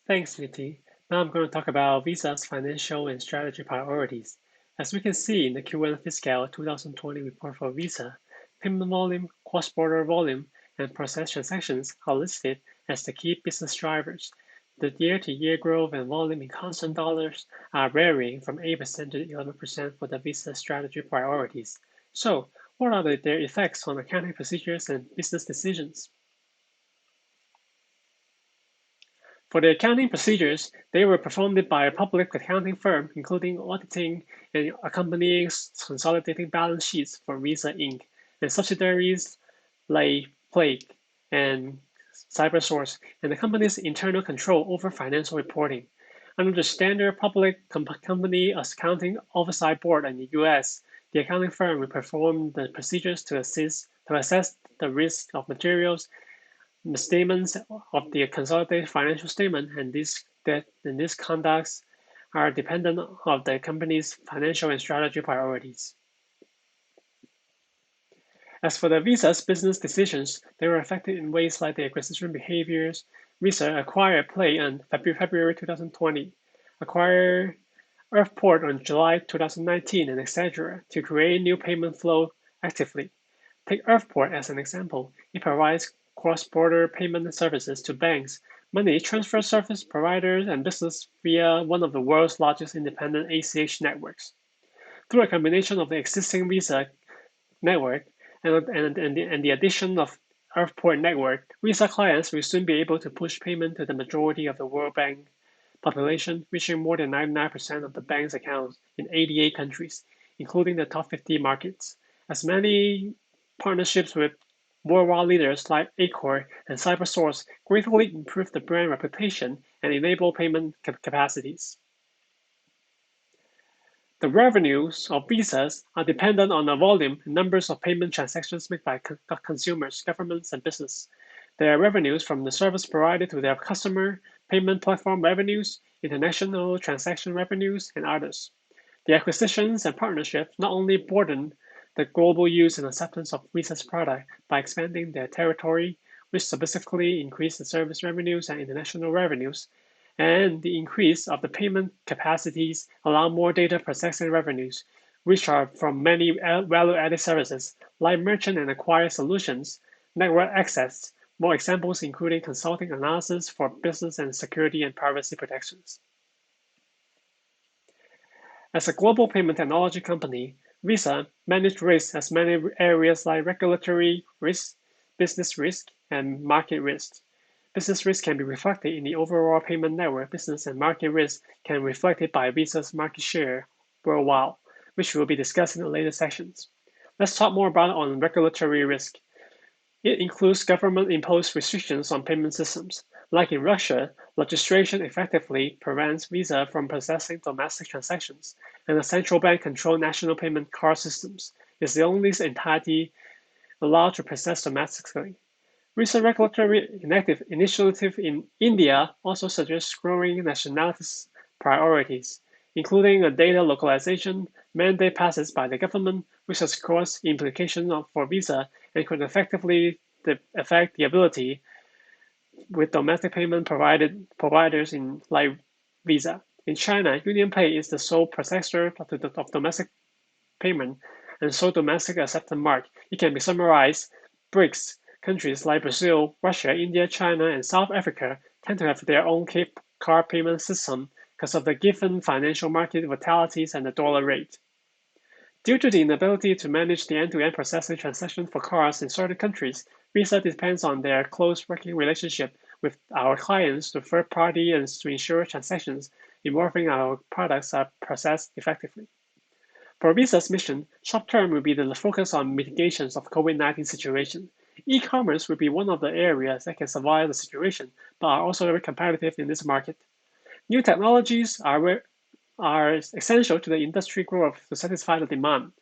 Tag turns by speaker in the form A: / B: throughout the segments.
A: Thanks, Niti. Now I'm going to talk about Visa's financial and strategy priorities. As we can see in the Q1 fiscal 2020 report for Visa, payment volume, cross-border volume, and processed transactions are listed as the key business drivers. The year-to-year growth and volume in constant dollars are varying from 8% to 11% for the Visa strategy priorities. So, what are their effects on accounting procedures and business decisions? For the accounting procedures, they were performed by a public accounting firm, including auditing and accompanying consolidating balance sheets for Visa Inc. and subsidiaries like Plague and CyberSource, and the company's internal control over financial reporting. Under the standard public company accounting oversight board in the US, the accounting firm will perform the procedures to assess the risk of materials the statements of the consolidated financial statement and these conducts are dependent of the company's financial and strategy priorities. As for the Visa's business decisions, they were affected in ways like the acquisition behaviors. Visa acquired Play on February 2020, acquired Earthport on July 2019, and etc. to create new payment flow actively. Take Earthport as an example. It provides cross-border payment services to banks, money transfer service providers, and business via one of the world's largest independent ACH networks. Through a combination of the existing Visa network and the addition of Earthport network, Visa clients will soon be able to push payment to the majority of the World Bank population, reaching more than 99% of the bank's accounts in 88 countries, including the top 50 markets. As many partnerships with worldwide leaders like Accor and CyberSource greatly improve the brand reputation and enable payment capacities. The revenues of visas are dependent on the volume and numbers of payment transactions made by consumers, governments, and business. There are revenues from the service provided to their customer, payment platform revenues, international transaction revenues, and others. The acquisitions and partnerships not only broaden the global use and acceptance of Visa's product by expanding their territory, which specifically increase the service revenues and international revenues, and the increase of the payment capacities allow more data processing revenues, which are from many value-added services like merchant and acquire solutions, network access, more examples including consulting analysis for business and security and privacy protections. As a global payment technology company, Visa managed risk as many areas like regulatory risk, business risk, and market risk. Business risk can be reflected in the overall payment network. Business and market risk can be reflected by Visa's market share worldwide, which we will be discussing in later sections. Let's talk more about on regulatory risk. It includes government-imposed restrictions on payment systems. Like in Russia, legislation effectively prevents Visa from processing domestic transactions, and the central bank controlled national payment card systems is the only entity allowed to process domestically. Recent regulatory initiative in India also suggests growing nationalities priorities, including a data localization mandate passes by the government, which has cross implications for Visa and could effectively affect the ability with domestic payment providers in like Visa. In China, UnionPay is the sole processor of domestic payment and sole domestic acceptance mark. It can be summarized: BRICS countries like Brazil, Russia, India, China, and South Africa tend to have their own card payment system because of the given financial market volatilities and the dollar rate. Due to the inability to manage the end-to-end processing transactions for cards in certain countries, Visa depends on their close working relationship with our clients, the third party, and to ensure transactions involving our products are processed effectively. For Visa's mission, short term will be the focus on mitigations of COVID-19 situation. E-commerce will be one of the areas that can survive the situation, but are also very competitive in this market. New technologies are essential to the industry growth to satisfy the demand.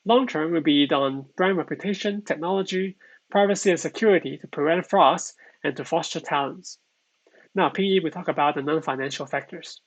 A: Long term will be on brand reputation, technology, privacy and security to prevent frauds and to foster talents. Now, PE will talk about the non-financial factors.